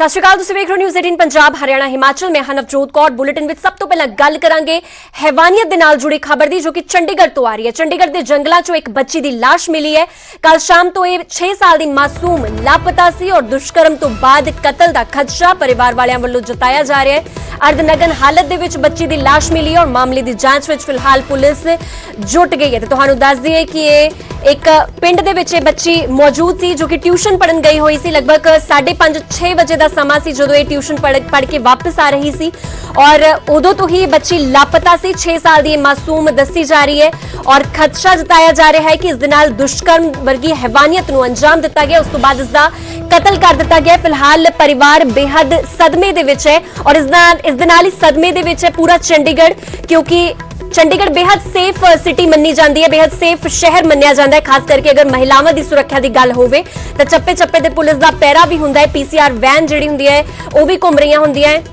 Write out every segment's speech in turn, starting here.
सत श्री अकाल, तुसीं वेख रहे हो न्यूज़ 18 पंजाब हरियाणा हिमाचल। मैं हां नवजोत कौर। बुलेटिन विच सब तो पहला गल करांगे हैवानियत दे नाल जुड़ी खबर दी, जो कि चंडीगढ़ तो आ रही है। चंडीगढ़ के जंगलों चों एक बच्ची दी लाश मिली है। कल शाम तो यह 6 साल दी मासूम लापता सी और दुष्कर्म तो बाद कतल दा खदशा परिवार वालियां वल्लों जताया जा रहा है। अर्धनग्न हालत दे विच बच्ची दी लाश मिली है और मामले की जांच विच फिलहाल पुलिस जुट गई है। तो तुहानूं दस दईए कि एक पिंड दे विच बच्ची मौजूद सी, जो कि ट्यूशन पढ़न गई हुई सी। लगभग 5:30-6 बजे का समा सी जदों ये ट्यूशन पढ़ के वापस आ रही सी और उदों तो ही बच्ची लापता सी। 6 साल की मासूम दसी जा रही है और खदशा जताया जा रहा है कि इस दे नाल दुष्कर्म वर्गी हैवानियत नूं अंजाम दिता गया, उस तो बाद इसका कतल कर दिता गया। फिलहाल परिवार बेहद सदमे दे विच है और इस दे नाल ही सदमे दे विच है पूरा चंडीगढ़, क्योंकि चंडीगढ़ बेहद सेफ सिटी मन्नी जाती है, बेहद सेफ शहर मन्निया जाता है। खास करके अगर महिलावां की सुरक्षा की गल होवे तो चप्पे चप्पे ते पुलिस का पैरा भी हुंदा है। पीसीआर वैन जिहड़ी हुंदी है वो भी घूम रही हुंदियां है,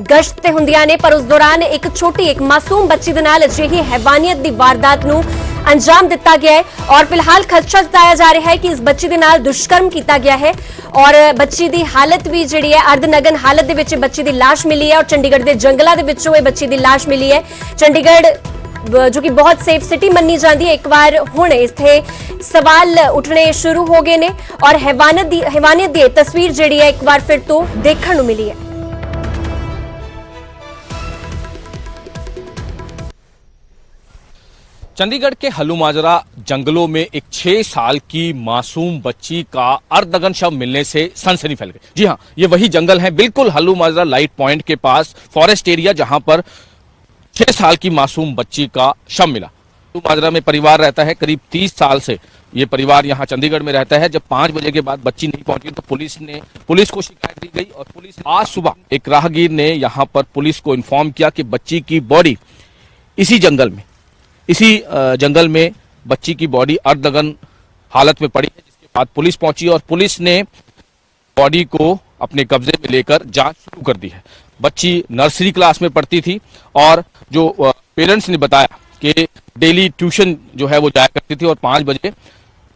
गश्त ते हुंदियां ने। पर उस दौरान एक छोटी एक मासूम बच्ची दे नाल अजिही हैवानियत की वारदात नूं अंजाम दिता गया है और फिलहाल खदशा जताया जा रहा है कि इस बच्ची दे नाल दुष्कर्म किया गया है और बच्ची की हालत भी जिहड़ी है अर्धनग्न हालत दे विच बच्ची की लाश मिली है और चंडीगढ़ के जंगलों के विचों ये बच्ची की लाश मिली है। चंडीगढ़ जो कि बहुत सेफ सिटी मन्नी जाती है, एक बार हुण इत्थे सवाल उठने शुरू हो गए ने और हैवानियत दी तस्वीर जिहड़ी है एक बार फिर तो देखण नूं मिली है। चंडीगढ़ के हल्लूमाजरा जंगलों में एक 6 साल की मासूम बच्ची का अर्धनग्न शव मिलने से सनसनी फैल गई। जी हां, ये वही जंगल है बिल्कुल हल्लूमाजरा लाइट पॉइंट के पास, फॉरेस्ट एरिया, जहां पर 6 साल की मासूम बच्ची का शव मिला। हल्लूमाजरा में परिवार रहता है, करीब 30 साल से ये परिवार यहाँ चंडीगढ़ में रहता है। जब 5 बजे के बाद बच्ची नहीं पहुंची तो पुलिस को शिकायत दी गई और पुलिस आज सुबह एक राहगीर ने यहाँ पर पुलिस को इन्फॉर्म किया कि बच्ची की बॉडी इसी जंगल में बच्ची की बॉडी अर्धनग्न हालत में पड़ी है। जिसके बाद पुलिस पहुंची और पुलिस ने बॉडी को अपने कब्जे में लेकर जांच शुरू कर दी है। बच्ची नर्सरी क्लास में पढ़ती थी और जो पेरेंट्स ने बताया कि डेली ट्यूशन जो है वो जाया करती थी और 5 बजे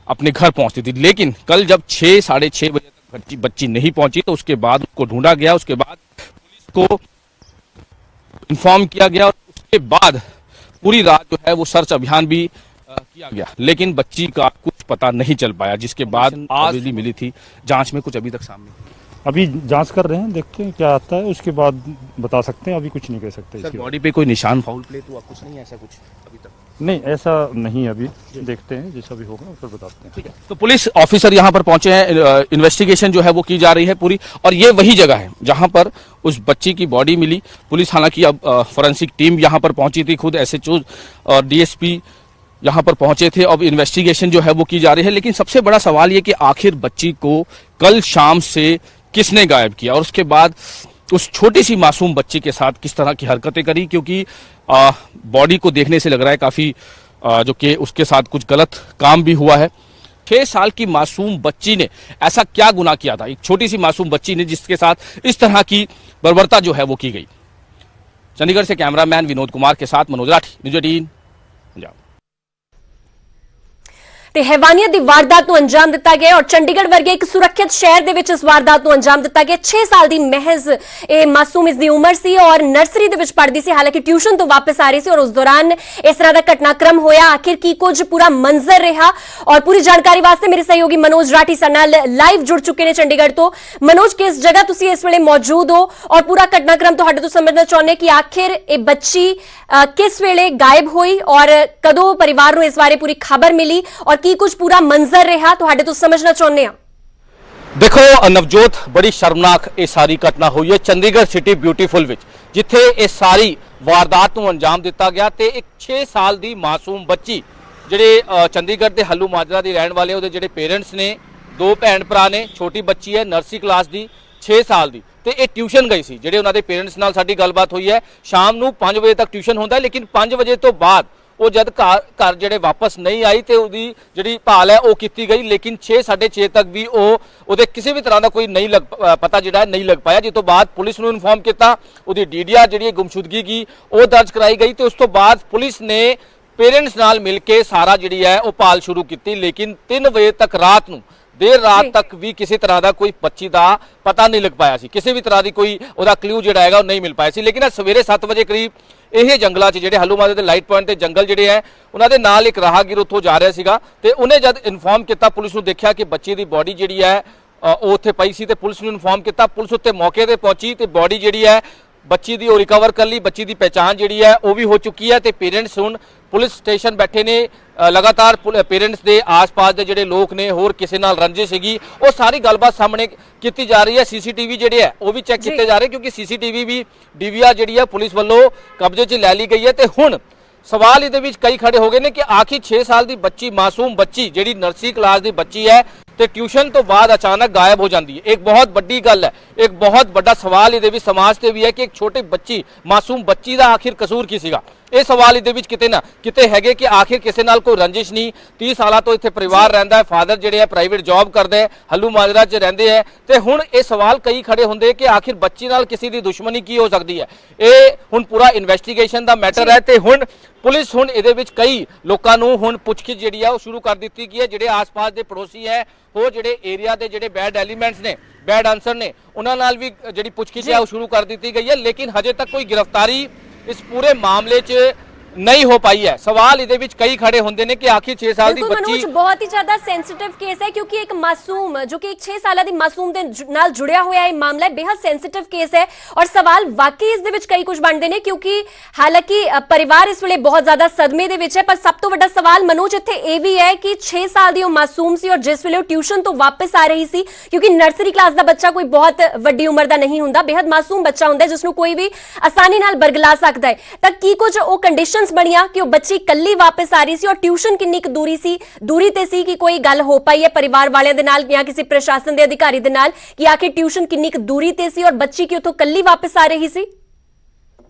अपने घर पहुंचती थी। लेकिन कल जब 6 साढ़े 6 बजे तक बच्ची नहीं पहुंची तो उसके बाद उसको ढूंढा गया, उसके बाद पुलिस को इन्फॉर्म किया गया और उसके बाद पूरी रात जो है वो सर्च अभियान भी किया गया, लेकिन बच्ची का कुछ पता नहीं चल पाया। जिसके बाद आज भी मिली थी, जांच में कुछ अभी तक सामने अभी जांच कर रहे हैं, देखते हैं क्या आता है, उसके बाद बता सकते हैं। अभी कुछ नहीं कह सकते। सर, बॉडी पे कोई निशान, फाउल प्ले तो कुछ नहीं है, ऐसा कुछ अभी तक नहीं, ऐसा नहीं। अभी देखते हैं, जैसा भी होगा फिर बताते हैं। ठीक है, तो पुलिस ऑफिसर यहाँ पर पहुंचे हैं, इन्वेस्टिगेशन जो है वो की जा रही है पूरी। और ये वही जगह है जहां पर उस बच्ची की बॉडी मिली। पुलिस हालांकि अब फोरेंसिक टीम यहाँ पर पहुंची थी, खुद SHO और DSP यहाँ पर पहुंचे थे। अब इन्वेस्टिगेशन जो है वो की जा रही है। लेकिन सबसे बड़ा सवाल ये कि आखिर बच्ची को कल शाम से किसने गायब किया और उसके बाद उस छोटी सी मासूम बच्ची के साथ किस तरह की हरकतें करी, क्योंकि बॉडी को देखने से लग रहा है काफी जो कि उसके साथ कुछ गलत काम भी हुआ है। 6 साल की मासूम बच्ची ने ऐसा क्या गुनाह किया था, एक छोटी सी मासूम बच्ची ने, जिसके साथ इस तरह की बर्बरता जो है वो की गई। चंडीगढ़ से कैमरामैन विनोद कुमार के साथ मनोज राठी, न्यूज़ 18 पंजाब। ते हैवानियत की वारदात नूं अंजाम दिता गया और चंडीगढ़ वर्गे एक सुरक्षित शहर दे विच इस वारदात नूं अंजाम दिता गया। 6 साल की महज ये मासूम इसकी उम्र सी और नर्सरी दे विच पढ़दी सी, हालांकि ट्यूशन तो वापस आ रही सी और उस दौरान इस तरह का घटनाक्रम होया। आखिर की कुछ पूरा मंजर रहा और पूरी जानकारी वास्ते मेरे सहयोगी मनोज राठी साडे नाल लाइव जुड़ चुके हैं चंडीगढ़ तो। मनोज, किस जगह तुसीं इस वेले मौजूद हो और पूरा घटनाक्रम तुहाडे तो समझना चाहुंदे कि आखिर ये बच्ची किस वेले गायब हुई और कदों परिवार नूं इस बारे पूरी खबर मिली और की कुछ पूरा मंजर रहा तुहाडे तो समझना चाहुंदे हां। देखो नवजोत, बड़ी शर्मनाक ये सारी घटना हुई है चंडीगढ़ सिटी ब्यूटीफुल विच, जिथे ये सारी वारदात नूं अंजाम दिता गया ते एक 6 साल दी मासूम बच्ची जिहड़े चंडीगढ़ दे हल्लूमाजरा दी रहण वाले ओहदे जिहड़े पेरेंट्स ने, 2 भैन भरा ने, छोटी बच्ची है नर्सरी क्लास दी 6 साल दी ते ये ट्यूशन गई सी। जिहड़े उन्हां दे पेरेंट्स नाल साडी गलबात हुई है, शाम नूं 5 बजे तक ट्यूशन होंदा है, लेकिन 5 बजे तो बाद वो जब घर जेडे वापस नहीं आई तो उसकी जी भाल है वो की गई, लेकिन 6 साढ़े 6 तक भी वो किसी भी तरह का कोई नहीं पता जोड़ा नहीं लग पाया। जिस तो बाद पुलिस को इन्फॉर्म किया, उसकी DDR जी गुमशुदगी की वो दर्ज कराई गई तो उस तो बाद पुलिस ने पेरेंट्स नाल मिल के सारा जी है वो भाल शुरू की। लेकिन 3 बजे तक रात को ਦੇਰ ਰਾਤ ਤੱਕ ਵੀ ਕਿਸੇ ਤਰ੍ਹਾਂ ਦਾ ਕੋਈ ਬੱਚੀ ਦਾ ਪਤਾ ਨਹੀਂ ਲੱਗ ਪਾਇਆ ਸੀ, ਕਿਸੇ ਵੀ ਤਰ੍ਹਾਂ ਦੀ ਕੋਈ ਉਹਦਾ ਕਲੂ ਜਿਹੜਾ ਹੈਗਾ ਉਹ ਨਹੀਂ ਮਿਲ ਪਾਇਆ ਸੀ। ਲੇਕਿਨ ਸਵੇਰੇ 7 ਵਜੇ ਕਰੀਬ ਇਹ ਜੰਗਲਾਂ 'ਚ ਜਿਹੜੇ ਹੱਲੂਮਾਜਰੇ ਦੇ ਲਾਈਟ ਪੁਆਇੰਟ ਤੇ ਜੰਗਲ ਜਿਹੜੇ ਹੈ ਉਹਨਾਂ ਦੇ ਨਾਲ ਇੱਕ ਰਾਹਗੀਰ ਉੱਥੋਂ ਜਾ ਰਿਹਾ ਸੀਗਾ ਤੇ ਉਹਨੇ ਜਦ ਇਨਫੋਰਮ ਕੀਤਾ ਪੁਲਿਸ ਨੂੰ, ਦੇਖਿਆ ਕਿ ਬੱਚੀ ਦੀ ਬੋਡੀ ਜਿਹੜੀ ਹੈ ਉਹ ਉੱਥੇ ਪਈ ਸੀ ਤੇ ਪੁਲਿਸ ਨੂੰ ਇਨਫੋਰਮ ਕੀਤਾ। ਪੁਲਿਸ ਉੱਤੇ ਮੌਕੇ ਤੇ ਪਹੁੰਚੀ ਤੇ ਬੋਡੀ ਜਿਹੜੀ ਹੈ ਬੱਚੀ ਦੀ ਉਹ ਰਿਕਵਰ ਕਰ ਲਈ। ਬੱਚੀ ਦੀ ਪਹਿਚਾਣ ਜਿਹੜੀ ਹੈ ਉਹ ਵੀ ਹੋ ਚੁੱਕੀ ਹੈ ਤੇ ਪੇਰੈਂਟਸ ਹੁਣ ਪੁਲਿਸ ਸਟੇਸ਼ਨ ਬੈਠੇ ਨੇ। ਲਗਾਤਾਰ ਪੇਰੈਂਟਸ ਦੇ ਆਸ-ਪਾਸ ਦੇ ਜਿਹੜੇ ਲੋਕ ਨੇ, ਹੋਰ ਕਿਸੇ ਨਾਲ ਰੰਜਿਸ਼ ਸੀਗੀ, ਉਹ ਸਾਰੀ ਗੱਲਬਾਤ ਸਾਹਮਣੇ ਕੀਤੀ ਜਾ ਰਹੀ ਹੈ। ਸੀਸੀਟੀਵੀ ਜਿਹੜੇ ਹੈ ਉਹ ਵੀ ਚੈੱਕ ਕੀਤੇ ਜਾ ਰਹੇ ਕਿਉਂਕਿ ਸੀਸੀਟੀਵੀ ਵੀ ਡੀਵੀਆਰ ਜਿਹੜੀ ਹੈ ਪੁਲਿਸ ਵੱਲੋਂ ਕਬਜ਼ੇ 'ਚ ਲੈ ਲਈ ਗਈ ਹੈ। ਤੇ ਹੁਣ ਸਵਾਲ ਇਹਦੇ ਵਿੱਚ ਕਈ ਖੜੇ ਹੋ ਗਏ ਨੇ ਕਿ ਆਖਿਰ 6 ਸਾਲ ਦੀ ਬੱਚੀ, ਮਾਸੂਮ ਬੱਚੀ ਜਿਹੜੀ ਨਰਸਰੀ ਕਲਾਸ ਦੀ ਬੱਚੀ ਹੈ ਤੇ ਟਿਊਸ਼ਨ ਤੋਂ ਬਾਅਦ ਅਚਾਨਕ ਗਾਇਬ ਹੋ ਜਾਂਦੀ ਹੈ। ਇੱਕ ਬਹੁਤ ਵੱਡੀ ਗੱਲ ਹੈ, ਇੱਕ ਬਹੁਤ ਵੱਡਾ ਸਵਾਲ ਇਹਦੇ ਵਿੱਚ ਸਮਾਜ ਤੇ ਵੀ ਹੈ ਕਿ ਇੱਕ ਛੋਟੇ ਬੱਚੀ, ਮਾਸੂਮ ਬੱਚੀ ਦਾ ਆਖਿਰ ਕਸੂਰ ਕੀ ਸੀਗਾ। ਇਹ ਸਵਾਲ ਇਹਦੇ ਵਿੱਚ ਕਿਤੇ ਨਾ ਕਿਤੇ ਹੈਗੇ ਕਿ ਆਖਿਰ ਕਿਸੇ ਨਾਲ ਕੋਈ ਰੰਜਿਸ਼ ਨਹੀਂ। 30 ਸਾਲਾਂ ਤੋਂ ਇੱਥੇ ਪਰਿਵਾਰ ਰਹਿੰਦਾ ਹੈ, ਫਾਦਰ ਜਿਹੜੇ ਹੈ ਪ੍ਰਾਈਵੇਟ ਜੌਬ ਕਰਦੇ ਹੈ, ਹੱਲੂ ਮਾਜਰਾ 'ਚ ਰਹਿੰਦੇ ਹੈ ਤੇ ਹੁਣ ਇਹ ਸਵਾਲ ਕਈ ਖੜੇ ਹੁੰਦੇ ਕਿ ਆਖਿਰ ਬੱਚੀ ਨਾਲ ਕਿਸੇ ਦੀ ਦੁਸ਼ਮਣੀ ਕੀ ਹੋ ਸਕਦੀ ਹੈ। ਇਹ ਹੁਣ ਪੂਰਾ ਇਨਵੈਸਟੀਗੇਸ਼ਨ ਦਾ ਮੈਟਰ ਹੈ ਤੇ ਹੁਣ ਪੁਲਿਸ ਹੁਣ ਇਹਦੇ ਵਿੱਚ ਕਈ ਲੋਕਾਂ ਨੂੰ ਹੁਣ ਪੁੱਛਗਿੱਛ ਜਿਹੜੀ ਹੈ ਉਹ ਸ਼ੁਰੂ ਕਰ ਦਿੱਤੀ ਗਈ ਹੈ। ਜਿਹੜੇ ਆਸ-ਪਾਸ ਦੇ ਪੜੋਸੀ ਹੈ, ਉਹ ਜਿਹੜੇ ਏਰੀਆ ਦੇ ਜਿਹੜੇ ਬੈਡ ਐਲੀਮੈਂਟਸ ਨੇ, ਬੈਡ ਆਂਸਰ ਨੇ, ਉਹਨਾਂ ਨਾਲ ਵੀ ਜਿਹੜੀ ਪੁੱਛਗਿੱਛ ਹੈ ਉਹ ਸ਼ੁਰੂ ਕਰ ਦਿੱਤੀ ਗਈ ਹੈ। ਲੇਕਿਨ ਹਜੇ ਤੱਕ ਕੋਈ ਗ੍ਰਿਫਤਾਰੀ ਇਸ ਪੂਰੇ ਮਾਮਲੇ 'ਚ नहीं हो पाई है। सवाल ਇਹਦੇ ਵਿੱਚ ਕਈ ਖੜੇ ਹੁੰਦੇ ਨੇ ਕਿ ਆਖਿਰ 6 ਸਾਲ ਦੀ ਬੱਚੀ ਬਹੁਤ ਹੀ ਜ਼ਿਆਦਾ ਸੈਂਸਿਟਿਵ ਕੇਸ ਹੈ ਕਿਉਂਕਿ ਇੱਕ ਮਾਸੂਮ ਜੋ ਕਿ ਇੱਕ 6 ਸਾਲਾਂ ਦੀ ਮਾਸੂਮ ਦੇ ਨਾਲ ਜੁੜਿਆ ਹੋਇਆ ਇਹ ਮਾਮਲਾ ਹੈ, ਬੇहद ਸੈਂਸਿਟਿਵ ਕੇਸ ਹੈ ਔਰ ਸਵਾਲ ਵਾਕਈ ਇਸ ਦੇ ਵਿੱਚ ਕਈ ਕੁਝ ਬਣਦੇ ਨੇ ਕਿਉਂਕਿ ਹਾਲਾਂਕਿ ਪਰਿਵਾਰ ਇਸ ਵੇਲੇ ਬਹੁਤ ਜ਼ਿਆਦਾ ਸਦਮੇ ਦੇ ਵਿੱਚ ਹੈ। ਪਰ ਸਭ ਤੋਂ ਵੱਡਾ ਸਵਾਲ ਮਨੋਜ ਇੱਥੇ ਇਹ ਵੀ ਹੈ ਕਿ 6 ਸਾਲ ਦੀ ਉਹ ਮਾਸੂਮ ਸੀ ਔਰ ਜਿਸ ਵੇਲੇ ਉਹ ਟਿਊਸ਼ਨ ਤੋਂ ਵਾਪਸ ਆ ਰਹੀ ਸੀ, ਕਿਉਂਕਿ ਨਰਸਰੀ ਕਲਾਸ ਦਾ ਬੱਚਾ ਕੋਈ ਬਹੁਤ ਵੱਡੀ ਉਮਰ ਦਾ ਨਹੀਂ ਹੁੰਦਾ, ਬੇहद ਮਾਸੂਮ ਬੱਚਾ ਹੁੰਦਾ ਜਿਸ ਨੂੰ ਕੋਈ ਵੀ ਆਸਾਨੀ ਨਾਲ ਬਰਗਲਾ ਸਕਦਾ ਹੈ। ਤਾਂ ਕੀ ਕੁਝ ਉਹ ਕੰਡੀਸ਼ਨ ਬਣੀਆਂ ਕਿ ਉਹ ਬੱਚੀ ਕੱਲੀ ਵਾਪਸ ਆ ਰਹੀ ਸੀ ਔਰ ਟਿਊਸ਼ਨ ਕਿੰਨੀ ਕੁ ਦੂਰੀ ਤੇ ਸੀ ਕਿ ਕੋਈ ਗੱਲ ਹੋ ਪਾਈ ਹੈ ਪਰਿਵਾਰ ਵਾਲਿਆਂ ਦੇ ਨਾਲ ਜਾਂ ਕਿਸੇ ਪ੍ਰਸ਼ਾਸਨ ਦੇ ਅਧਿਕਾਰੀ ਦੇ ਨਾਲ ਕਿ ਆਖਿਰ ਟਿਊਸ਼ਨ ਕਿੰਨੀ ਕੁ ਦੂਰੀ ਤੇ ਸੀ ਔਰ ਬੱਚੀ ਕਿ ਉਥੋਂ ਕੱਲੀ ਵਾਪਸ ਆ ਰਹੀ ਸੀ।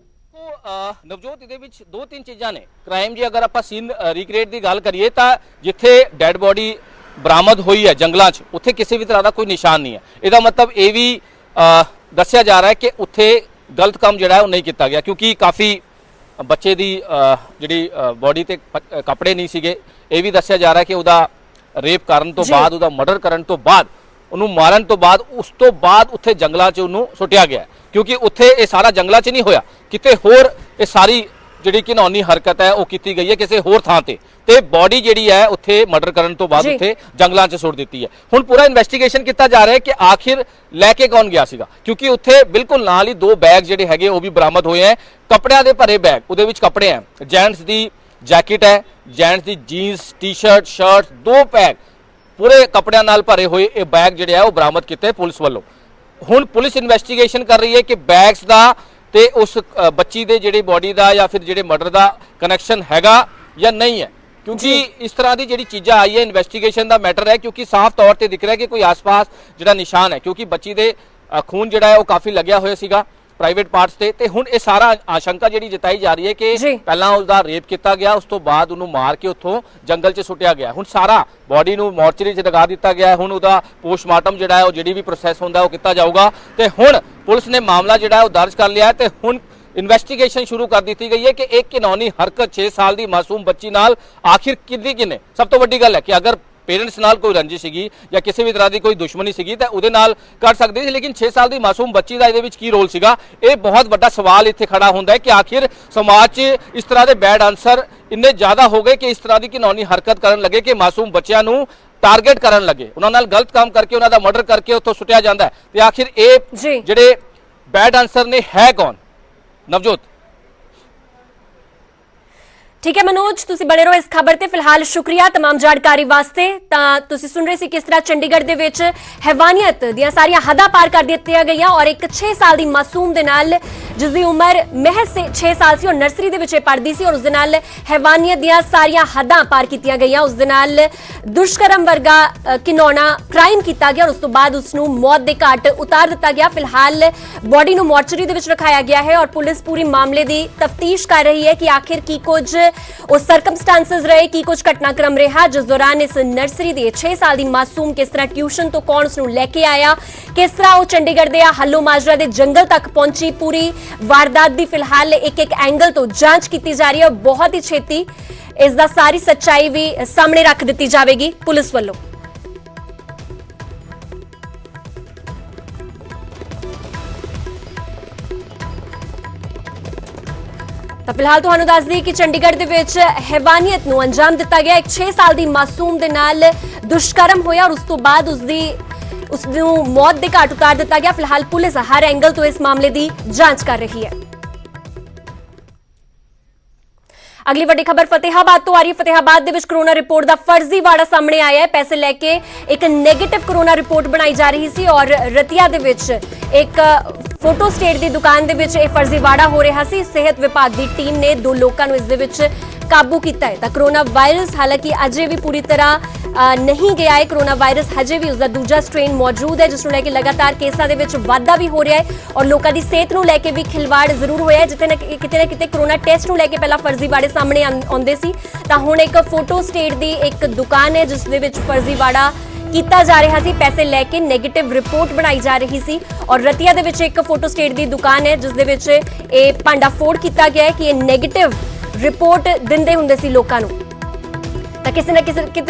ਨਵਜੋਤ ਇਹਦੇ ਵਿੱਚ 2-3 ਚੀਜ਼ਾਂ ਨੇ। ਕ੍ਰਾਈਮ ਜੀ ਅਗਰ ਆਪਾਂ ਸੀਨ ਰੀਕ੍ਰੀਏਟ ਦੀ ਗੱਲ ਕਰੀਏ ਤਾਂ ਜਿੱਥੇ ਡੈਡ ਬੋਡੀ ਬਰਾਮਦ ਹੋਈ ਹੈ ਜੰਗਲਾਂ 'ਚ, ਉੱਥੇ ਕਿਸੇ ਵੀ ਤਰ੍ਹਾਂ ਦਾ ਕੋਈ ਨਿਸ਼ਾਨ ਨਹੀਂ ਹੈ। ਇਹਦਾ ਮਤਲਬ ਇਹ ਵੀ ਦੱਸਿਆ ਜਾ ਰਿਹਾ ਹੈ ਕਿ ਉੱਥੇ ਗਲਤ ਕੰਮ ਜਿਹੜਾ ਹੈ ਉਹ ਨਹੀਂ ਕੀਤਾ ਗਿਆ ਕਿਉਂਕਿ ਕਾਫੀ ਬੱਚੇ ਦੀ ਜਿਹੜੀ ਬੋਡੀ ਤੇ ਕੱਪੜੇ ਨਹੀਂ ਸੀਗੇ। ਇਹ ਵੀ ਦੱਸਿਆ ਜਾ ਰਿਹਾ ਕਿ ਉਹਦਾ ਰੇਪ ਕਰਨ ਤੋਂ ਬਾਅਦ, ਉਹਦਾ ਮਰਡਰ ਕਰਨ ਤੋਂ ਬਾਅਦ, ਉਹਨੂੰ ਮਾਰਨ ਤੋਂ ਬਾਅਦ, ਉਸ ਤੋਂ ਬਾਅਦ ਉੱਥੇ ਜੰਗਲਾਂ 'ਚ ਉਹਨੂੰ ਸੁੱਟਿਆ ਗਿਆ ਕਿਉਂਕਿ ਉੱਥੇ ਇਹ ਸਾਰਾ ਜੰਗਲਾਂ 'ਚ ਨਹੀਂ ਹੋਇਆ, ਕਿਤੇ ਹੋਰ ਇਹ ਸਾਰੀ ਜਿਹੜੀ ਘਿਨੌਨੀ ਹਰਕਤ ਹੈ ਉਹ ਕੀਤੀ ਗਈ ਹੈ ਕਿਸੇ ਹੋਰ ਥਾਂ ਤੇ ਬੋਡੀ ਜਿਹੜੀ ਹੈ ਉੱਥੇ ਮਰਡਰ ਕਰਨ ਤੋਂ ਬਾਅਦ ਉੱਥੇ ਜੰਗਲਾਂ 'ਚ ਸੁੱਟ ਦਿੱਤੀ ਹੈ। ਹੁਣ ਪੂਰਾ ਇਨਵੈਸਟੀਗੇਸ਼ਨ ਕੀਤਾ ਜਾ ਰਿਹਾ ਹੈ ਕਿ ਆਖਿਰ ਲੈ ਕੇ ਕੌਣ ਗਿਆ ਸੀਗਾ ਕਿਉਂਕਿ ਉੱਥੇ ਬਿਲਕੁਲ ਨਾਲ ਹੀ 2 ਬੈਗ ਜਿਹੜੇ ਹੈਗੇ ਉਹ ਵੀ ਬਰਾਮਦ ਹੋਏ ਹੈ, ਕੱਪੜਿਆਂ ਦੇ ਭਰੇ ਬੈਗ। ਉਹਦੇ ਵਿੱਚ ਕੱਪੜੇ ਹੈ, ਜੈਂਟਸ ਦੀ ਜੈਕਟ ਹੈ, ਜੈਂਟਸ ਦੀ ਜੀਨਸ, ਟੀ-ਸ਼ਰਟ, ਸ਼ਰਟਸ, 2 ਬੈਗ ਪੂਰੇ ਕੱਪੜਿਆਂ ਨਾਲ ਭਰੇ ਹੋਏ ਇਹ ਬੈਗ ਜਿਹੜੇ ਆ ਉਹ ਬਰਾਮਦ ਕੀਤੇ ਪੁਲਿਸ ਵੱਲੋਂ। ਹੁਣ ਪੁਲਿਸ ਇਨਵੈਸਟੀਗੇਸ਼ਨ ਕਰ ਰਹੀ ਹੈ ਕਿ ਬੈਗਸ ਦਾ ਤੇ ਉਸ ਬੱਚੀ ਦੇ ਜਿਹੜੀ ਬੋਡੀ ਦਾ ਜਾਂ ਫਿਰ ਜਿਹੜੇ ਮਰਡਰ ਦਾ ਕਨੈਕਸ਼ਨ ਹੈਗਾ ਜਾਂ ਨਹੀਂ ਹੈ ਕਿਉਂਕਿ ਇਸ ਤਰ੍ਹਾਂ ਦੀ ਜਿਹੜੀ ਚੀਜ਼ਾਂ ਆਈ ਹੈ ਇਨਵੈਸਟੀਗੇਸ਼ਨ ਦਾ ਮੈਟਰ ਹੈ ਕਿਉਂਕਿ ਸਾਫ਼ ਤੌਰ ਤੇ ਦਿਖ ਰਿਹਾ ਕਿ ਕੋਈ ਆਸ-ਪਾਸ ਜਿਹੜਾ ਨਿਸ਼ਾਨ ਹੈ ਕਿਉਂਕਿ ਬੱਚੀ ਦੇ ਖੂਨ ਜਿਹੜਾ ਹੈ ਉਹ ਕਾਫੀ ਲੱਗਿਆ ਹੋਇਆ ਸੀਗਾ ਪ੍ਰਾਈਵੇਟ ਪਾਰਟਸ ਤੇ ਹੁਣ ਇਹ ਸਾਰਾ ਆਸ਼ੰਕਾ ਜਿਹੜੀ ਜਤਾਈ ਜਾ ਰਹੀ ਹੈ ਕਿ ਪਹਿਲਾਂ ਉਸਦਾ ਰੇਪ ਕੀਤਾ ਗਿਆ, ਉਸ ਤੋਂ ਬਾਅਦ ਉਹਨੂੰ ਮਾਰ ਕੇ ਉੱਥੋਂ ਜੰਗਲ 'ਚ ਸੁੱਟਿਆ ਗਿਆ। ਹੁਣ ਸਾਰਾ ਬੋਡੀ ਨੂੰ ਮੋਰਚਰੀ 'ਚ ਲਗਾ ਦਿੱਤਾ ਗਿਆ। ਹੁਣ ਉਹਦਾ ਪੋਸਟਮਾਰਟਮ ਜਿਹੜਾ ਹੈ ਉਹ ਜਿਹੜੀ ਵੀ ਪ੍ਰੋਸੈਸ ਹੁੰਦਾ ਉਹ ਕੀਤਾ ਜਾਊਗਾ ਤੇ ਹੁਣ ਪੁਲਿਸ ਨੇ ਮਾਮਲਾ ਜਿਹੜਾ ਹੈ ਉਹ ਦਰਜ ਕਰ ਲਿਆ ਤੇ ਹੁਣ ਇਨਵੈਸਟੀਗੇਸ਼ਨ ਸ਼ੁਰੂ ਕਰ ਦਿੱਤੀ ਗਈ ਹੈ ਕਿ ਇੱਕ ਘਿਨੌਨੀ ਹਰਕਤ 6 ਸਾਲ ਦੀ ਮਾਸੂਮ ਬੱਚੀ ਨਾਲ ਆਖਿਰ ਕਿੰਨੇ। ਸਭ ਤੋਂ ਵੱਡੀ ਗੱਲ ਹੈ ਕਿ ਅਗਰ पेरेंट्स नाल कोई रंजिश सीगी या किसी भी तरह की कोई दुश्मनी सीगी तो उहदे नाल कर सकदी सी, लेकिन 6 साल की मासूम बच्ची का इहदे विच की रोल सीगा, ये बहुत बड़ा सवाल इत्थे खड़ा हुंदा है कि आखिर समाज 'च इस तरह के बैड आंसर इन्ने ज़्यादा हो गए कि इस तरह की घिनौनी हरकत करन लगे कि मासूम बच्चों नूं टारगेट करन लगे, उन्हां नाल गलत काम करके उन्हां दा मर्डर करके उत्थों सुटिया जांदा है। ते आखिर ये जिहड़े बैड आंसर ने है कौन? नवजोत ठीक है मनोज, तुसी बने रहो इस खबर ते। फिलहाल शुक्रिया तमाम जानकारी वास्ते। तां तुसी सुन रहे सी किस तरह चंडीगढ़ दे विच हैवानियत दियां सारियां हदां पार कर दित्तियां गईयां और एक 6 साल दी मासूम दे नाल जिसदी उम्र महज 6 साल सी और नर्सरी दे विच पढ़दी सी और उस दे नाल हैवानियत दियां सारियां हदां पार कीतियां गईयां, उस दे नाल दुष्कर्म वर्गा घिनौना क्राइम कीता गया और उस तो बाद उसनूं मौत दे घाट उतार दित्ता गया। फिलहाल बॉडी नूं मॉर्चरी दे विच रखाया गया है और पुलिस पूरी मामले दी तफ्तीश कर रही है कि आखिर की कुछ ਉਹ ਸਰਕਮਸਟੈਂਸਸ ਰਹੇ, ਕੀ ਕੁਝ ਘਟਨਾਕ੍ਰਮ ਰਿਹਾ ਜਿਸ ਦੌਰਾਨ ਇਸ ਨਰਸਰੀ ਦੇ 6 ਸਾਲ ਦੀ ਮਾਸੂਮ ਕਿਸ ਤਰ੍ਹਾਂ ਟਿਊਸ਼ਨ ਤੋਂ ਕੌਣ ਉਸ ਨੂੰ ਲੈ ਕੇ ਆਇਆ, ਕਿਸ ਤਰ੍ਹਾਂ ਉਹ ਚੰਡੀਗੜ੍ਹ ਦੇ ਹੱਲੋ ਮਾਜਰਾ ਦੇ ਜੰਗਲ ਤੱਕ ਪਹੁੰਚੀ। ਪੂਰੀ ਵਾਰਦਾਤ ਦੀ ਫਿਲਹਾਲ ਇੱਕ ਐਂਗਲ ਤੋਂ ਜਾਂਚ ਕੀਤੀ ਜਾ ਰਹੀ ਹੈ। ਬਹੁਤ ਹੀ ਛੇਤੀ ਇਸ ਦਾ ਸਾਰੀ ਸੱਚਾਈ ਵੀ ਸਾਹਮਣੇ ਰੱਖ ਦਿੱਤੀ ਜਾਵੇਗੀ ਪੁਲਿਸ ਵੱਲੋਂ। ਤਾਂ ਫਿਲਹਾਲ ਤੁਹਾਨੂੰ ਦੱਸ ਦਈਏ ਕਿ ਚੰਡੀਗੜ੍ਹ ਦੇ ਵਿੱਚ ਹੈਵਾਨੀਅਤ ਨੂੰ ਅੰਜਾਮ ਦਿੱਤਾ ਗਿਆ। ਇੱਕ 6 ਸਾਲ ਦੀ ਮਾਸੂਮ ਦੇ ਨਾਲ ਦੁਸ਼ਕਰਮ ਹੋਇਆ ਔਰ ਉਸ ਤੋਂ ਬਾਅਦ ਉਸ ਨੂੰ ਮੌਤ ਦੇ ਘਾਟ ਉਤਾਰ ਦਿੱਤਾ ਗਿਆ। ਫਿਲਹਾਲ ਪੁਲਿਸ ਹਰ ਐਂਗਲ ਤੋਂ ਇਸ ਮਾਮਲੇ ਦੀ ਜਾਂਚ ਕਰ ਰਹੀ ਹੈ। ਅਗਲੀ ਵੱਡੀ ਖਬਰ ਫਤਿਹਾਬਾਦ ਤੋਂ ਆ ਰਹੀ ਹੈ। ਫਤਿਹਾਬਾਦ ਦੇ ਵਿੱਚ ਕਰੋਨਾ ਰਿਪੋਰਟ ਦਾ ਫਰਜ਼ੀਵਾੜਾ ਸਾਹਮਣੇ ਆਇਆ ਹੈ। ਪੈਸੇ ਲੈ ਕੇ ਇੱਕ ਨੈਗੇਟਿਵ ਕਰੋਨਾ ਰਿਪੋਰਟ ਬਣਾਈ ਜਾ ਰਹੀ ਸੀ ਔਰ ਰਤੀਆ ਦੇ ਵਿੱਚ ਇੱਕ ਫੋਟੋ ਸਟੇਟ ਦੀ ਦੁਕਾਨ ਦੇ ਵਿੱਚ ਇਹ ਫਰਜ਼ੀਵਾੜਾ ਹੋ ਰਿਹਾ ਸੀ। ਸਿਹਤ ਵਿਭਾਗ ਦੀ ਟੀਮ ਨੇ 2 ਲੋਕਾਂ ਨੂੰ ਇਸ ਦੇ ਵਿੱਚ ਕਾਬੂ ਕੀਤਾ ਹੈ। ਤਾਂ ਕਰੋਨਾ ਵਾਇਰਸ ਹਾਲਾਂਕਿ ਅਜੇ ਵੀ ਪੂਰੀ ਤਰ੍ਹਾਂ ਨਹੀਂ ਗਿਆ ਹੈ। ਕਰੋਨਾ ਵਾਇਰਸ ਹਜੇ ਵੀ ਉਸਦਾ ਦੂਜਾ ਸਟ੍ਰੇਨ ਮੌਜੂਦ ਹੈ, ਜਿਸ ਨੂੰ ਲੈ ਕੇ ਲਗਾਤਾਰ ਕੇਸਾਂ ਦੇ ਵਿੱਚ ਵਾਧਾ ਵੀ ਹੋ ਰਿਹਾ ਹੈ ਔਰ ਲੋਕਾਂ ਦੀ ਸਿਹਤ ਨੂੰ ਲੈ ਕੇ ਵੀ ਖਿਲਵਾੜ ਜ਼ਰੂਰ ਹੋਇਆ ਹੈ। ਜਿੱਥੇ ਨਾ ਕਿਤੇ ਕਰੋਨਾ ਟੈਸਟ ਨੂੰ ਲੈ ਕੇ ਪਹਿਲਾਂ ਫਰਜ਼ੀਵਾੜੇ ਸਾਹਮਣੇ ਆਉਂਦੇ ਸੀ, ਤਾਂ ਹੁਣ ਇੱਕ ਫੋਟੋ ਸਟੇਟ ਦੀ ਇੱਕ ਦੁਕਾਨ ਹੈ ਜਿਸ ਦੇ ਵਿੱਚ ਫਰਜ਼ੀਵਾੜਾ ਕੀਤਾ ਜਾ ਰਿਹਾ ਸੀ। ਪੈਸੇ ਲੈ ਕੇ ਨੈਗੇਟਿਵ ਰਿਪੋਰਟ ਬਣਾਈ ਜਾ ਰਹੀ ਸੀ ਔਰ ਰਤੀਆ ਦੇ ਵਿੱਚ ਇੱਕ ਫੋਟੋ ਸਟੇਟ ਦੀ ਦੁਕਾਨ ਹੈ ਜਿਸ ਦੇ ਵਿੱਚ ਇਹ ਭਾਂਡਾਫੋੜ ਕੀਤਾ ਗਿਆ ਹੈ ਕਿ ਇਹ ਨੈਗੇਟਿਵ ਰਿਪੋਰਟ ਦਿੰਦੇ ਹੁੰਦੇ ਸੀ ਲੋਕਾਂ ਨੂੰ। ਤਾਂ ਕਿਤੇ ਨਾ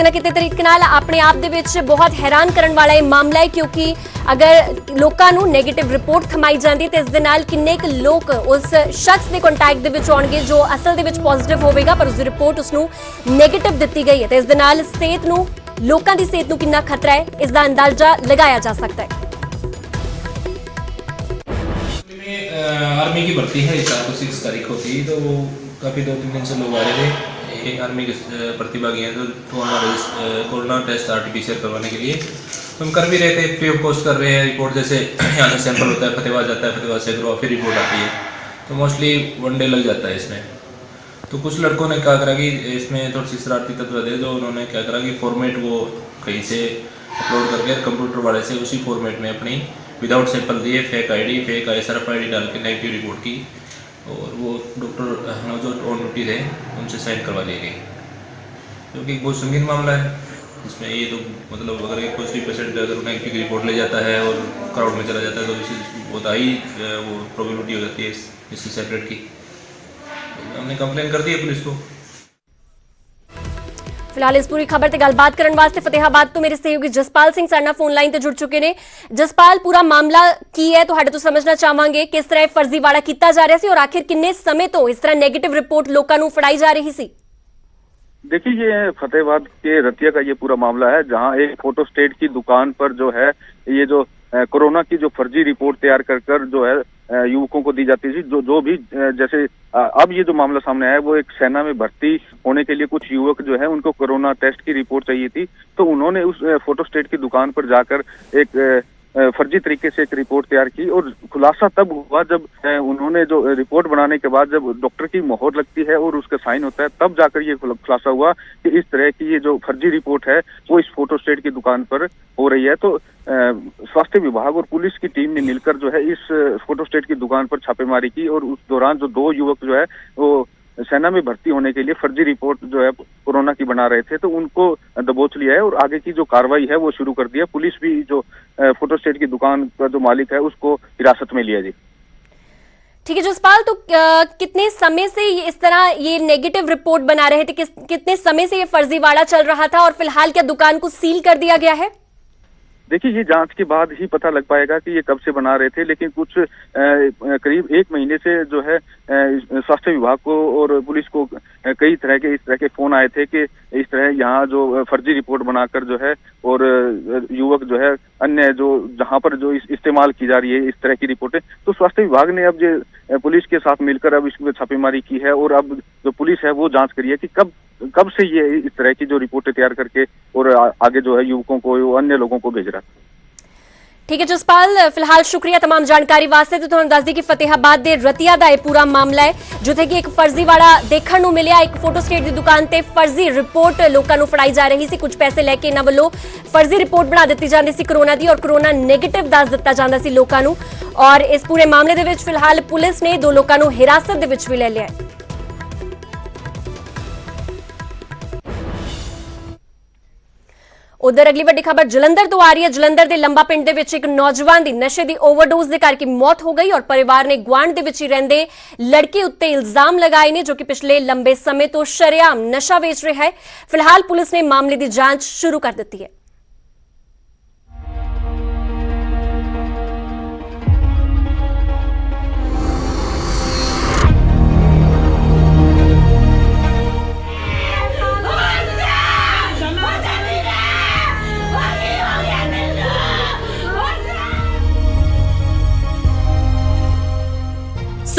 ਕਿਤੇ ਤਰੀਕੇ ਨਾਲ ਆਪਣੇ ਆਪ ਦੇ ਵਿੱਚ ਬਹੁਤ ਹੈਰਾਨ ਕਰਨ ਵਾਲਾ ਇਹ ਮਾਮਲਾ ਹੈ, ਕਿਉਂਕਿ ਅਗਰ ਲੋਕਾਂ ਨੂੰ ਨੈਗੇਟਿਵ ਰਿਪੋਰਟ ਥਮਾਈ ਜਾਂਦੀ ਤੇ ਇਸ ਦੇ ਨਾਲ ਕਿੰਨੇ ਕੁ ਲੋਕ ਉਸ ਸ਼ਖਸ ਦੇ ਕੰਟੈਕਟ ਦੇ ਵਿੱਚ ਆਉਣਗੇ ਜੋ ਅਸਲ ਦੇ ਵਿੱਚ ਪੋਜ਼ਿਟਿਵ ਹੋਵੇਗਾ ਪਰ ਉਸ ਦੀ ਰਿਪੋਰਟ ਉਸ ਨੂੰ ਨੈਗੇਟਿਵ ਦਿੱਤੀ ਗਈ ਹੈ। ਤੇ ਇਸ ਦੇ ਨਾਲ ਸਿਹਤ ਨੂੰ, ਲੋਕਾਂ ਦੀ ਸਿਹਤ ਨੂੰ ਕਿੰਨਾ ਖਤਰਾ ਹੈ ਇਸ ਦਾ ਅੰਦਾਜ਼ਾ ਲਗਾਇਆ ਜਾ सकता है। आर्मी की भर्ती है 4 को 6 तारीख को थी, तो वो काफ़ी 2-3 दिन से लोग आ रहे थे। एक आर्मी के प्रतिभागी हैं तो कोरोना टेस्ट RT-PCR करवाने के लिए तो हम कर भी रहे थे, फ्री ऑफ कॉस्ट कर रहे हैं। रिपोर्ट जैसे यहाँ से सैंपल होता है, फतेहाबाद जाता है, फतेहाबाद से फिर रिपोर्ट आती है, तो मोस्टली 1 डे लग जाता है इसमें। तो कुछ लड़कों ने क्या करा कि इसमें थोड़ी सी शरारती तत्व थे, तो उन्होंने क्या करा कि फॉर्मेट वो कहीं से अपलोड करके कंप्यूटर वाले से उसी फॉर्मेट में अपनी विदाउट सैंपल दिए, fake ID, fake ISRF ID डाल के नेगेटिव रिपोर्ट की और वो डॉक्टर जो ऑन ड्यूटी थे उनसे साइन करवा लिए गए, जो कि बहुत संगीन मामला है। इसमें ये तो मतलब अगर एक पॉजिटिव पेशेंट अगर नेगेटिव रिपोर्ट ले जाता है और क्राउड में चला जाता है तो इससे बहुत हाई वो प्रोबेबिलिटी हो जाती है इसकी सेपरेट की। हमने कंप्लेन कर दी है पुलिस को। ਫਿਲਹਾਲ ਇਸ ਪੂਰੀ ਖਬਰ ਤੇ ਗੱਲਬਾਤ ਕਰਨ ਵਾਸਤੇ ਫਤਿਹਾਬਾਦ ਤੋਂ ਮੇਰੇ ਸਹਿਯੋਗੀ ਜਸਪਾਲ ਸਿੰਘ ਸਾਡੇ ਨਾਲ ਫੋਨ ਲਾਈਨ ਤੇ ਜੁੜ ਚੁੱਕੇ ਨੇ। ਜਸਪਾਲ, ਪੂਰਾ ਮਾਮਲਾ ਕੀ ਹੈ ਤੁਹਾਡੇ ਤੋਂ ਸਮਝਣਾ ਚਾਹਾਂਗੇ, ਕਿਸ ਤਰ੍ਹਾਂ ਇਹ ਫਰਜ਼ੀਵਾੜਾ ਕੀਤਾ ਜਾ ਰਿਹਾ ਸੀ ਔਰ ਆਖਿਰ ਕਿੰਨੇ ਸਮੇਂ ਤੋਂ ਇਸ ਤਰ੍ਹਾਂ ਨੈਗੇਟਿਵ ਰਿਪੋर्ट ਲੋਕਾਂ ਨੂੰ ਫੜਾਈ ਜਾ ਰਹੀ ਸੀ? देखिए, ये फतेहाबाद के रतिया का ये पूरा मामला है, जहां एक फोटो स्टेट की दुकान पर जो है ये जो कोरोना की जो फर्जी रिपोर्ट तैयार कर जो है युवकों को दी जाती थी। जो भी जैसे अब ये जो मामला सामने आया है वो एक सेना में भर्ती होने के लिए कुछ युवक जो है उनको कोरोना टेस्ट की रिपोर्ट चाहिए थी, तो उन्होंने उस फोटो स्टेट की दुकान पर जाकर एक फर्जी तरीके से एक रिपोर्ट तैयार की और खुलासा तब हुआ जब उन्होंने जो रिपोर्ट बनाने के बाद जब डॉक्टर की मोहर लगती है और उसका साइन होता है, तब जाकर ये खुलासा हुआ कि इस तरह की ये जो फर्जी रिपोर्ट है वो इस फोटो स्टेट की दुकान पर हो रही है। तो स्वास्थ्य विभाग और पुलिस की टीम ने मिलकर जो है इस फोटो स्टेट की दुकान पर छापेमारी की और उस दौरान जो 2 युवक जो है वो सेना में भर्ती होने के लिए फर्जी रिपोर्ट जो है कोरोना की बना रहे थे, तो उनको दबोच लिया है और आगे की जो कार्रवाई है वो शुरू कर दिया। पुलिस भी जो फोटो स्टेट की दुकान का जो मालिक है उसको हिरासत में लिया जी। ठीक है जसपाल, तो कितने समय से इस तरह ये नेगेटिव रिपोर्ट बना रहे थे, कितने समय से ये फर्जीवाड़ा चल रहा था और फिलहाल क्या दुकान को सील कर दिया गया है? देखिए, ये जांच के बाद ही पता लग पाएगा कि ये कब से बना रहे थे, लेकिन कुछ करीब 1 महीने से जो है स्वास्थ्य विभाग को और पुलिस को कई तरह के इस तरह के फोन आए थे कि इस तरह यहाँ जो फर्जी रिपोर्ट बनाकर जो है और युवक जो है अन्य जो जहाँ पर जो इस्तेमाल की जा रही है इस तरह की रिपोर्टें, तो स्वास्थ्य विभाग ने अब जो पुलिस के साथ मिलकर अब इसमें छापेमारी की है और अब जो पुलिस है वो जांच करी है कि कब से ये इस तरह की जो रिपोर्टें तैयार करके और आगे जो है युवकों को अन्य लोगों को भेज रहा है। ठीक है जसपाल, फिलहाल शुक्रिया तमाम जानकारी वास्ते। तो ਤੁਹਾਨੂੰ ਦੱਸ ਦਈ ਕਿ ਫਤਿਹਾਬਾਦ ਦੇ ਰਤੀਆ ਦਾ ਇਹ ਪੂਰਾ ਮਾਮਲਾ ਹੈ ਜਿੱਥੇ ਕਿ ਇੱਕ ਫਰਜ਼ੀਵਾੜਾ ਦੇਖਣ ਨੂੰ ਮਿਲਿਆ। ਇੱਕ ਫੋਟੋ ਸਟੇਟ ਦੀ ਦੁਕਾਨ ਤੇ ਫਰਜ਼ੀ ਰਿਪੋਰਟ ਲੋਕਾਂ ਨੂੰ ਫੜਾਈ ਜਾ ਰਹੀ ਸੀ। ਕੁਝ ਪੈਸੇ ਲੈ ਕੇ ਇਹਨਾਂ ਵੱਲੋਂ ਫਰਜ਼ੀ ਰਿਪੋਰਟ ਬਣਾ ਦਿੱਤੀ ਜਾਂਦੀ ਸੀ ਕੋਰੋਨਾ ਦੀ ਔਰ ਕੋਰੋਨਾ ਨੈਗੇਟਿਵ ਦੱਸ ਦਿੱਤਾ ਜਾਂਦਾ ਸੀ ਲੋਕਾਂ ਨੂੰ। ਔਰ ਇਸ ਪੂਰੇ ਮਾਮਲੇ ਦੇ ਵਿੱਚ ਫਿਲਹਾਲ ਪੁਲਿਸ ਨੇ 2 ਲੋਕਾਂ ਨੂੰ ਹਿਰਾਸਤ ਦੇ ਵਿੱਚ ਵੀ ਲੈ ਲਿਆ ਹੈ। ਉਧਰ ਅਗਲੀ ਵੱਡੀ ਖਬਰ ਜਲੰਧਰ ਤੋਂ ਆ ਰਹੀ ਹੈ। ਜਲੰਧਰ ਦੇ ਲੰਬਾ ਪਿੰਡ ਦੇ ਵਿੱਚ ਇੱਕ ਨੌਜਵਾਨ ਦੀ ਨਸ਼ੇ ਦੀ ਓਵਰਡੋਜ਼ ਦੇ ਕਰਕੇ ਮੌਤ ਹੋ ਗਈ ਔਰ ਪਰਿਵਾਰ ਨੇ ਗੁਆਂਢ ਦੇ ਵਿੱਚ ਹੀ ਰਹਿੰਦੇ ਲੜਕੇ ਉੱਤੇ ਇਲਜ਼ਾਮ ਲਗਾਏ ਨੇ ਜੋ ਕਿ ਪਿਛਲੇ ਲੰਬੇ ਸਮੇਂ ਤੋਂ ਸ਼ਰੇਆਮ ਨਸ਼ਾ ਵੇਚ ਰਿਹਾ ਹੈ। ਫਿਲਹਾਲ ਪੁਲਿਸ ਨੇ ਮਾਮਲੇ ਦੀ ਜਾਂਚ ਸ਼ੁਰੂ ਕਰ ਦਿੱਤੀ ਹੈ।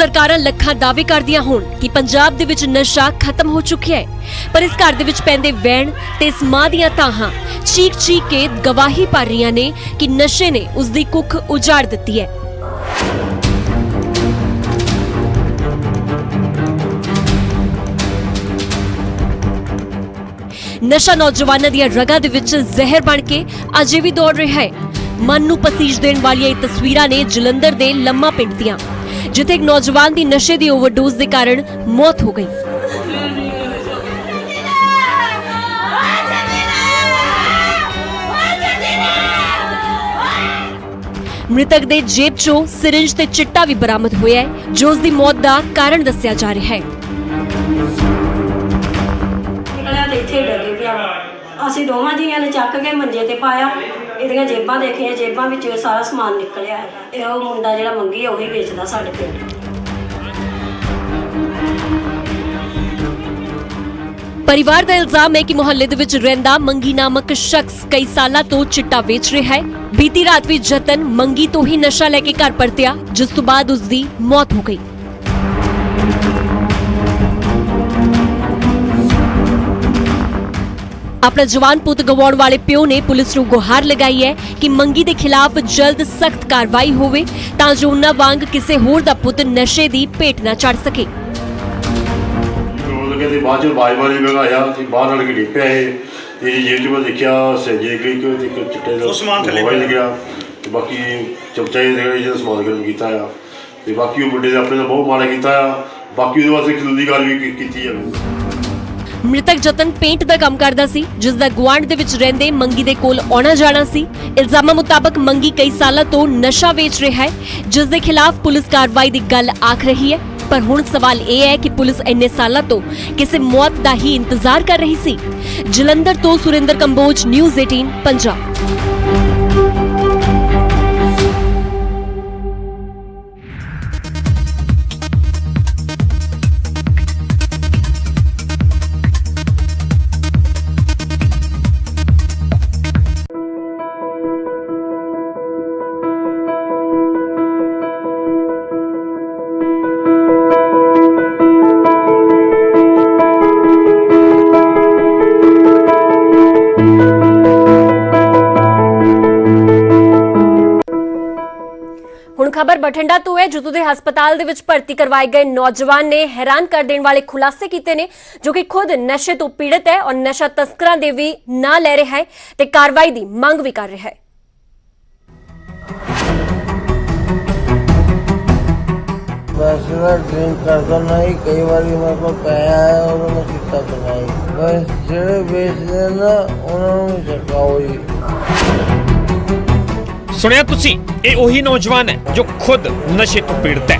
ਸਰਕਾਰਾਂ ਲੱਖਾਂ ਦਾਅਵੇ ਕਰਦੀਆਂ ਹੋਣ ਕਿ ਪੰਜਾਬ ਦੇ ਵਿੱਚ ਨਸ਼ਾ ਖਤਮ ਹੋ ਚੁੱਕਿਆ ਹੈ, ਪਰ ਇਸ ਘਰ ਦੇ ਵਿੱਚ ਪੈਂਦੇ ਵਹਿਣ ਤੇ ਇਸ ਮਾਂ ਦੀਆਂ ਤਾਹਾਂ ਚੀਕ-ਚੀਕ ਕੇ ਗਵਾਹੀ ਭਰ ਰਹੀਆਂ ਨੇ ਕਿ ਨਸ਼ੇ ਨੇ ਉਸ ਦੀ ਕੁੱਖ ਉਜਾੜ ਦਿੱਤੀ ਹੈ। ਨਸ਼ਾ ਨੌਜਵਾਨਾਂ ਦੀਆਂ ਰਗਾਂ ਦੇ ਵਿੱਚ ਜ਼ਹਿਰ ਬਣ ਕੇ ਅਜੇ ਵੀ ਦੌੜ ਰਿਹਾ ਹੈ। ਮਨ ਨੂੰ ਪਸੀਜ ਦੇਣ ਵਾਲੀਆਂ ਇਹ ਤਸਵੀਰਾਂ ਨੇ ਜਲੰਧਰ ਦੇ ਲੰਮਾ ਪਿੰਡ ਦੀਆਂ, ਜਿੱਥੇ ਇੱਕ ਨੌਜਵਾਨ ਦੀ ਨਸ਼ੇ ਦੀ ਓਵਰਡੋਜ਼ ਦੇ ਕਾਰਨ ਮੌਤ ਹੋ ਗਈ। ਮ੍ਰਿਤਕ ਦੇ ਜੇਬ 'ਚੋਂ ਸਿਰਿੰਜ ਤੇ ਚਿੱਟਾ ਵੀ ਬਰਾਮਦ ਹੋਇਆ ਹੈ, ਜੋ ਉਸ ਦੀ ਮੌਤ ਦਾ ਕਾਰਨ ਦੱਸਿਆ ਜਾ ਰਿਹਾ ਹੈ। ਇੱਥੇ ਡਰੇ ਪਿਆ, ਅਸੀਂ ਦੋਵਾਂ ਜੀਆਂ ਨੇ ਚੱਕ ਕੇ ਮੰਜੇ ਤੇ ਪਾਇਆ। ਇਹਦੀਆਂ ਜੇਬਾਂ ਦੇਖੀਆਂ, ਜੇਬਾਂ ਵਿੱਚ ਸਾਰਾ ਸਮਾਨ ਨਿਕਲਿਆ। ਇਹ ਉਹ ਮੁੰਡਾ ਜਿਹੜਾ ਮੰਗੀ ਉਹੀ ਵੇਚਦਾ ਸਾਡੇ ਪਿੰਡ। ਪਰਿਵਾਰ ਦਾ ਇਲਜ਼ਾਮ ਹੈ ਕਿ ਮੁਹੱਲੇ ਦੇ ਵਿੱਚ ਰਹਿੰਦਾ ਮੰਗੀ ਨਾਮਕ ਸ਼ਖਸ ਕਈ ਸਾਲਾਂ ਤੋਂ ਚਿੱਟਾ ਵੇਚ ਰਿਹਾ ਹੈ। ਬੀਤੀ ਰਾਤ ਵੀ ਜਤਨ ਮੰਗੀ ਤੋਂ ਹੀ ਨਸ਼ਾ ਲੈ ਕੇ ਘਰ ਪਰਤਿਆ, ਜਿਸ ਤੋਂ ਬਾਅਦ ਉਸ ਦੀ ਮੌਤ ਹੋ ਗਈ। अपना जवान पुत गवाउण वाले प्यो ने पुलिस नूं गुहार लगाई है कि मंगी दे खिलाफ जल्द सख्त कार्रवाई होवे तां जो उन्हां वांग किसी होर दा पुत नशे दी भेट ना चढ़ सके। कहते बाद जो बाजवारी भगाया बाहर लड़ के डिप्या है जेब च देखा सजे चिट्टे मोबाइल गया बाकी चमचा जो समान गर्म किया बाकी मुंडे ने अपने बहुत माड़ा किया बाकी वास्ते कानूनी कार्रवाई की जाए। मृतक जतन पेंट दा काम करदा सी, जिस दा गुआंढ दे विच रहिंदे मंगी दे कोल आउणा जाना सी। इल्जामां मुताबक मंगी कई सालां तो नशा वेच रहा है, जिस दे खिलाफ पुलिस कार्रवाई दी गल आख रही है। पर हुण सवाल यह है कि पुलिस इन्ने सालां तो किसी मौत दा ही इंतजार कर रही सी। जलंधर तो सुरेंद्र कंबोज, न्यूज़ 18 पंजाब। खबर बठिंडा तो है, जितों के हस्पताल दे विच भर्ती करवाए गए नौजवान ने हैरान कर देने वाले खुलासे किए ने, जो कि खुद नशे तो पीड़ित है और नशा तस्करां दे भी ना ले रहा है ते कार्रवाई दी मांग भी कर रहा है। ड्रिंक करता नहीं, कई बार मेरे को पाया है और मैं कितना बनाई बस जेड़े बेच देना उन्होंने चकाओ जी। सुनिया तुसी, ये वही नौजवान है जो खुद नशे तो पीड़ित है।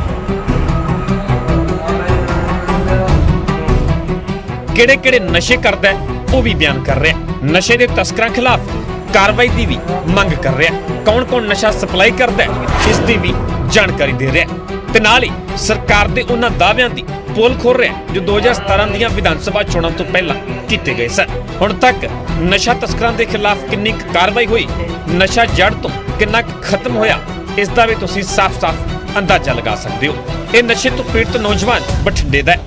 किहड़े किहड़े नशे करदा है वो भी बयान कर रहा है। नशे के तस्करां खिलाफ कार्रवाई की भी मंग कर रहा है। कौन कौन नशा सप्लाई करदा है इसकी भी जानकारी दे रहा है ते नाल ही सरकार दे उन्हां दावियां दी पोल खोल रहा है जो 2017 ਦੀਆਂ विधान सभा चोणां ਤੋਂ ਪਹਿਲਾਂ ਕੀਤੇ ਗਏ ਸਨ। ਹੁਣ तक नशा तस्करां ਦੇ खिलाफ किन्नी कार्रवाई हुई, नशा जड़ तो किन्ना खत्म होया, इसका भी तुसीं साफ-साफ अंदाजा लगा सकते हो। ये नशे तो पीड़ित नौजवान बठिंडे दा है।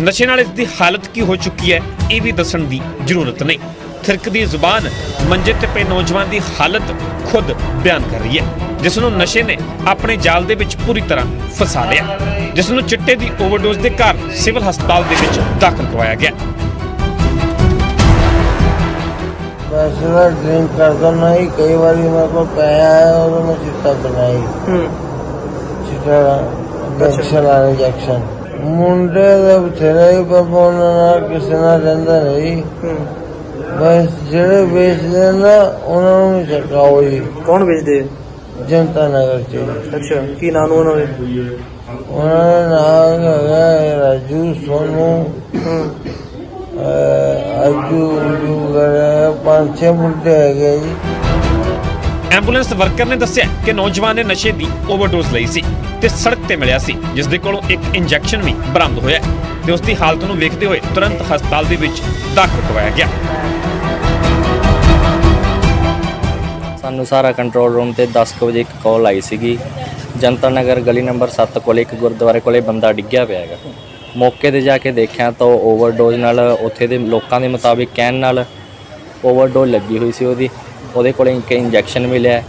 नशे नाल इसकी हालत की हो चुकी है ये भी दस्सण दी जरूरत नहीं। थिरकदी जुबान मंजे ते पे नौजवान की हालत खुद बयान कर रही है, जिसनों नशे ने अपने जाल दे विच पूरी तरह फसा लिया, जिसनों चिट्टे की ओवरडोज के कारण सिविल हस्पताल दे विच दाखिल करवाया गया। ड्रिंक करता नहीं, कई बार मेरे को पाया है और मैं चिट्टा बनाई चिट्टा इंजेक्शन मुंडे बथेरे ही पर किसी ना रहिंदा नहीं बस जेड़े बेच देना उन्होंने चकाओ जी। कौन बेचदे? जनता नगर च। अच्छा, की नाम उन्होंने नाम है राजू, सोनू, अजू, 5-6 मुंडे है जी। एंबूलेंस वर्कर ने दस्सिया कि नौजवान ने नशे की ओवरडोज लई सी ते सड़क ते मिलिया सी, जिस दे कोलों एक इंजैक्शन भी बरामद होया ते उसकी हालत नूं वेखदे होए तुरंत हस्पताल दे विच दाखिल करवाया गया। सानू सारा कंट्रोल रूम ते 10 बजे एक कॉल आई सीगी ਜਨਤਾ ਨਗਰ ਗਲੀ ਨੰਬਰ 7 ਕੋਲੇ ਇੱਕ ਗੁਰਦੁਆਰੇ ਕੋਲੇ ਬੰਦਾ ਡਿੱਗਿਆ ਪਿਆ ਹੈਗਾ। ਮੌਕੇ ਤੇ ਜਾ ਕੇ ਦੇਖਿਆ ਤਾਂ ਓਵਰਡੋਜ਼ ਨਾਲ ਉੱਥੇ ਦੇ ਲੋਕਾਂ ਦੇ ਮੁਤਾਬਿਕ ਕਹਿਣ ਨਾਲ ਓਵਰਡੋਜ਼ ਲੱਗੀ ਹੋਈ ਸੀ ਉਹਦੇ ਕੋਲੇ ਇੱਕ ਇੰਜੈਕਸ਼ਨ ਮਿਲਿਆ।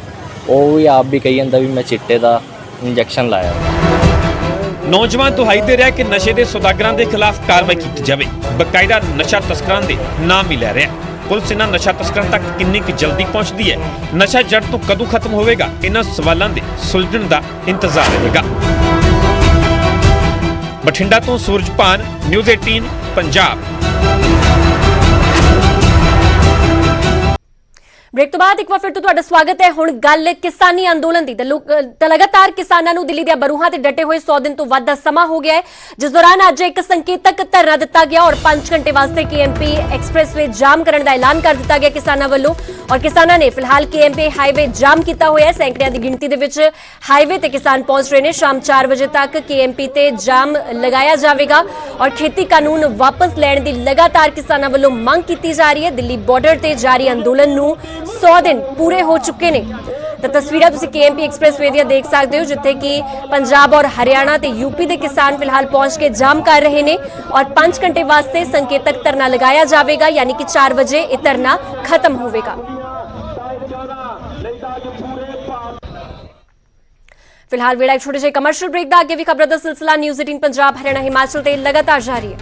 ਉਹ ਵੀ ਆਪ ਵੀ ਕਹੀ ਜਾਂਦਾ ਵੀ ਮੈਂ ਚਿੱਟੇ ਦਾ ਇੰਜੈਕਸ਼ਨ ਲਾਇਆ। ਨੌਜਵਾਨ ਦੁਹਾਈ ਦੇ ਰਿਹਾ ਕਿ ਨਸ਼ੇ ਦੇ ਸੌਦਾਗਰਾਂ ਦੇ ਖਿਲਾਫ ਕਾਰਵਾਈ ਕੀਤੀ ਜਾਵੇ। ਬਕਾਇਦਾ ਨਸ਼ਾ ਤਸਕਰਾਂ ਦੇ ਨਾਮ ਵੀ ਲੈ ਰਿਹਾ। ਪੁਲਿਸ ਇਹਨਾਂ ਨਸ਼ਾ ਤਸਕਰਾਂ ਤੱਕ ਕਿੰਨੀ ਕੁ ਜਲਦੀ ਪਹੁੰਚਦੀ ਹੈ, ਨਸ਼ਾ ਜੜ ਤੋਂ ਕਦੋਂ ਖਤਮ ਹੋਵੇਗਾ, ਇਹਨਾਂ ਸਵਾਲਾਂ ਦੇ ਸੁਲਝਣ ਦਾ ਇੰਤਜ਼ਾਰ ਰਹੇਗਾ। ਬਠਿੰਡਾ ਤੋਂ ਸੂਰਜਪਾਨ, ਨਿਊਜ਼ 18 ਪੰਜਾਬ। ਬ੍ਰੇਕ ਤੋਂ ਬਾਅਦ ਇੱਕ ਵਾਰ ਫਿਰ ਤੋਂ ਤੁਹਾਡਾ ਸਵਾਗਤ ਹੈ। ਹੁਣ ਗੱਲ ਕਿਸਾਨੀ ਅੰਦੋਲਨ ਦੀ ਤਾਂ ਲਗਾਤਾਰ ਕਿਸਾਨਾਂ ਨੂੰ ਦਿੱਲੀ ਦੀਆਂ ਬਰੂਹਾਂ ਤੇ ਡਟੇ ਹੋਏ 100 ਦਿਨ ਤੋਂ ਵੱਧ ਦਾ ਸਮਾਂ ਹੋ ਗਿਆ ਹੈ, ਜਿਸ ਦੌਰਾਨ ਅੱਜ ਇੱਕ ਸੰਕੇਤਕ ਧਰਨਾ ਦਿੱਤਾ ਗਿਆ ਔਰ 5 ਘੰਟੇ ਵਾਸਤੇ KMP ਐਕਸਪ੍ਰੈਸਵੇ ਜਾਮ ਕਰਨ ਦਾ ਐਲਾਨ ਕਰ ਦਿੱਤਾ ਗਿਆ ਕਿਸਾਨਾਂ ਵੱਲੋਂ। ਔਰ ਕਿਸਾਨਾਂ ਨੇ ਫਿਲਹਾਲ KMP ਹਾਈਵੇ ਜਾਮ ਕੀਤਾ ਹੋਇਆ ਹੈ। ਸੈਂਕੜਿਆਂ ਦੀ ਗਿਣਤੀ ਦੇ ਵਿੱਚ ਹਾਈਵੇ ਤੇ ਕਿਸਾਨ ਪਹੁੰਚ ਰਹੇ ਨੇ। ਸ਼ਾਮ 4 ਵਜੇ ਤੱਕ KMP ਤੇ ਜਾਮ ਲਗਾਇਆ ਜਾਵੇਗਾ ਔਰ ਖੇਤੀ ਕਾਨੂੰਨ ਵਾਪਸ ਲੈਣ ਦੀ ਲਗਾਤਾਰ ਕਿਸਾਨਾਂ ਵੱਲੋਂ ਮੰਗ ਕੀਤੀ ਜਾ ਰਹੀ ਹੈ। ਦਿੱਲੀ ਬਾਰਡਰ ਤੇ ਜਾਰੀ ਅੰਦੋਲਨ ਨੂੰ 100 ਦਿਨ ਪੂਰੇ ਹੋ ਚੁੱਕੇ ਨੇ। ਤਾਂ ਤਸਵੀਰਾਂ ਤੁਸੀਂ KMP ਐਕਸਪ੍ਰੈਸਵੇ ਦੀਆਂ ਦੇਖ ਸਕਦੇ ਹੋ, ਜਿੱਥੇ ਕਿ ਪੰਜਾਬ ਔਰ ਹਰਿਆਣਾ ਤੇ UP ਦੇ ਕਿਸਾਨ ਫਿਲਹਾਲ ਪਹੁੰਚ ਕੇ ਜਾਮ ਕਰ ਰਹੇ ਨੇ ਔਰ 5 ਘੰਟੇ ਵਾਸਤੇ ਸੰਕੇਤਕ ਧਰਨਾ ਲਗਾਇਆ ਜਾਵੇਗਾ, ਯਾਨੀ ਕਿ 4 ਵਜੇ ਇਹ ਧਰਨਾ ਖਤਮ ਹੋਵੇਗਾ। ਫਿਲਹਾਲ ਵੇਲਾ ਇੱਕ ਛੋਟੇ ਜਿਹੇ ਕਮਰਸ਼ੀਅਲ ਬ੍ਰੇਕ ਦਾ। ਅੱਗੇ ਵੀ ਖਬਰਾਂ ਦਾ ਸਿਲਸਿਲਾ ਨਿਊਜ਼ 18 ਪੰਜਾਬ ਹਰਿਆਣਾ ਹਿਮਾਚਲ ਤੇ ਲਗਾਤਾਰ ਜਾਰੀ ਹੈ।